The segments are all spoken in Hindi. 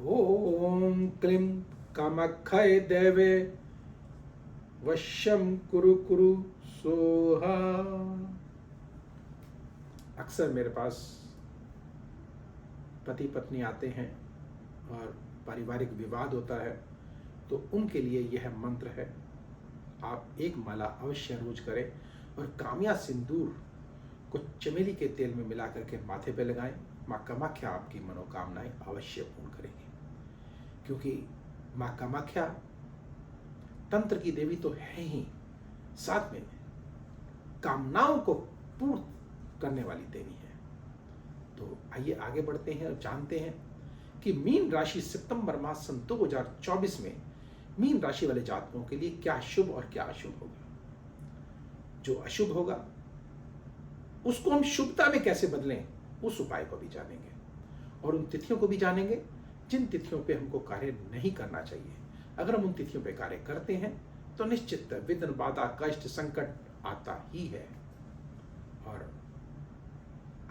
ओम क्लीं कामाख्याय देवे वश्यम कुरु कुरु सोहा। अक्सर मेरे पास पति पत्नी आते हैं और पारिवारिक विवाद होता है, तो उनके लिए यह मंत्र है। आप एक माला अवश्य रोज करें और कामिया सिंदूर को चमेली के तेल में मिला करके माथे पे लगाएं। माँ कामाख्या आपकी मनोकामनाएं अवश्य पूर्ण करेंगी, क्योंकि माँ कामाख्या तंत्र की देवी तो है ही, साथ में कामनाओं को पूर्ण करने वाली देवी है। तो आइए आगे बढ़ते हैं और जानते हैं कि मीन राशि सितंबर मास सन 2024 में मीन राशि वाले जातकों के लिए क्या शुभ और क्या अशुभ होगा। जो अशुभ होगा उसको हम शुभता में कैसे बदलें, उस उपाय को भी जानेंगे और उन तिथियों को भी जानेंगे जिन तिथियों पे हमको कार्य नहीं करना चाहिए। अगर हम उन तिथियों पे कार्य करते हैं तो निश्चित विघ्न बाधा कष्ट संकट आता ही है। और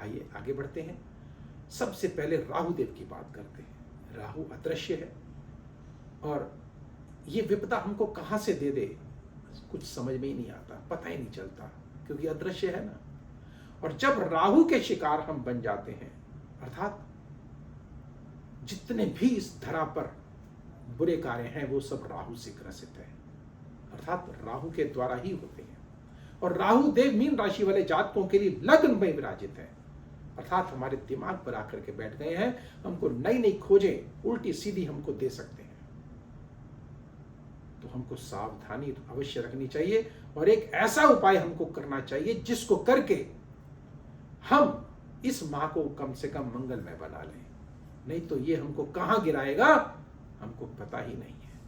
आइए आगे बढ़ते हैं। सबसे पहले राहु देव की बात करते हैं। राहु अदृश्य है और ये विपदा हमको कहां से दे दे कुछ समझ में ही नहीं आता, पता ही नहीं चलता, क्योंकि अदृश्य है ना। और जब राहु के शिकार हम बन जाते हैं, अर्थात जितने भी इस धरा पर बुरे कार्य हैं वो सब राहु से ग्रसित है, अर्थात राहु के द्वारा ही होते हैं। और राहु देव मीन राशि वाले जातकों के लिए लग्न में विराजित है, अर्थात हमारे दिमाग पर आकर के बैठ गए हैं, हमको नई नई खोजें उल्टी सीधी हमको दे सकते हैं। तो हमको सावधानी अवश्य रखनी चाहिए और एक ऐसा उपाय हमको करना चाहिए जिसको करके हम इस माह को कम से कम मंगलमय बना लें, नहीं तो ये हमको कहां गिराएगा हमको पता ही नहीं है।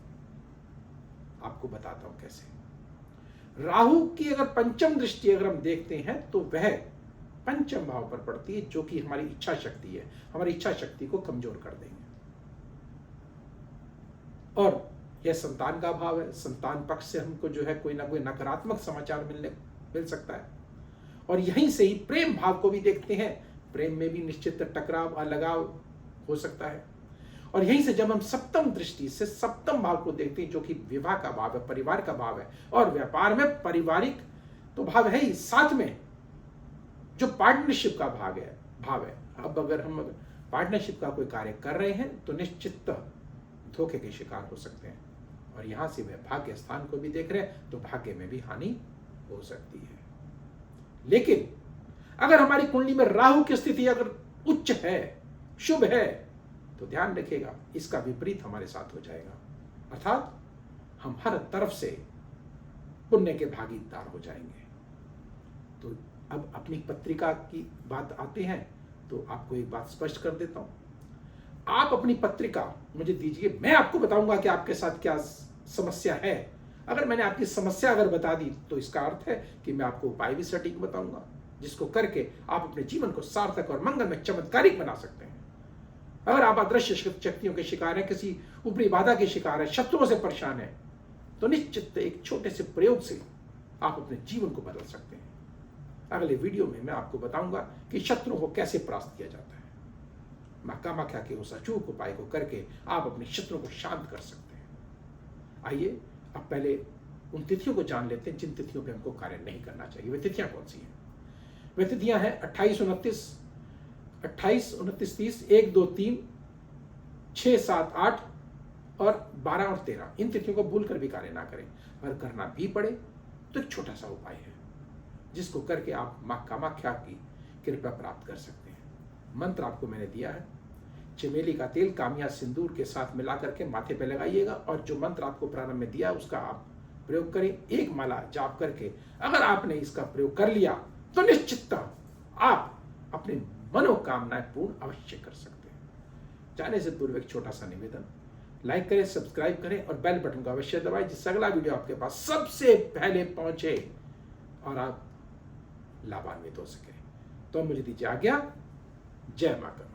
आपको बताता हूं कैसे। राहु की अगर पंचम दृष्टि अगर हम देखते हैं तो वह पंचम भाव पर पड़ती है, जो कि हमारी इच्छा शक्ति है, हमारी इच्छा शक्ति को कमजोर कर देंगे। और यह संतान का भाव है, संतान पक्ष से हमको जो है कोई ना कोई नकारात्मक समाचार मिल सकता है। और यहीं से ही प्रेम भाव को भी देखते हैं, प्रेम में भी निश्चित टकराव और लगाव हो सकता है। और यहीं से जब हम सप्तम दृष्टि से सप्तम भाव को देखते हैं, जो कि विवाह का भाव है, परिवार का भाव है, और व्यापार में पारिवारिक तो भाव है ही, साथ में जो पार्टनरशिप का भाव है। अब अगर हम पार्टनरशिप का कोई कार्य कर रहे हैं तो निश्चित धोखे के शिकार हो सकते हैं। और यहां से वह भाग्य स्थान को भी देख रहे हैं तो भाग्य में भी हानि हो सकती है। लेकिन अगर हमारी कुंडली में राहु की स्थिति अगर उच्च है, शुभ है, तो ध्यान रखिएगा इसका विपरीत हमारे साथ हो जाएगा, अर्थात हम हर तरफ से पुण्य के भागीदार हो जाएंगे। तो अब अपनी पत्रिका की बात आते हैं तो आपको एक बात स्पष्ट कर देता हूं। आप अपनी पत्रिका मुझे दीजिए, मैं आपको बताऊंगा कि आपके साथ क्या समस्या है। अगर मैंने आपकी समस्या अगर बता दी तो इसका अर्थ है कि मैं आपको उपाय भी सटीक बताऊंगा, जिसको करके आप अपने जीवन को सार्थक और मंगल में चमत्कारिक बना सकते हैं। अगर आप अदृश्य शक्तियों के शिकार हैं, किसी ऊपरी बाधा के शिकार है, शत्रुओं से परेशान है, तो निश्चित एक छोटे से प्रयोग से आप अपने जीवन को बदल सकते हैं। अगले वीडियो में मैं आपको बताऊंगा कि शत्रुओं को कैसे परास्त किया जाता है। माँ कामाख्या के उस अचूक उपाय को करके आप अपने शत्रुओं को शांत कर सकते हैं। आइए अब पहले उन तिथियों को जान लेते हैं जिन तिथियों पे हमको कार्य नहीं करना चाहिए। वे तिथियां कौन सी हैं? वे तिथियां हैं 28, 29, 30, 1, 2, 3, 6, 7, 8 और 12 और 13। इन तिथियों को भूल कर भी कार्य ना करें। अगर करना भी पड़े तो एक छोटा सा उपाय है जिसको करके आप माँ कामाख्या की कृपा प्राप्त कर सकते हैं। मंत्र आपको मैंने दिया है, चमेली का तेल कामिया सिंदूर के साथ मिला करके माथे पे लगाइएगा और जो मंत्र आपको प्रारंभ में दिया उसका आप प्रयोग करें। एक माला जाप करके अगर आपने इसका प्रयोग कर लिया तो निश्चित आप अपनी मनोकामनाएं पूर्ण अवश्य कर सकते हैं। जाने से पूर्व एक छोटा सा निवेदन, लाइक करें, सब्सक्राइब करें और बेल बटन को अवश्य दबाएं, जिससे अगला वीडियो आपके पास सबसे पहले पहुंचे और आप लाभान्वित हो सके। तो मुझे दीजिए आज्ञा। जय माता।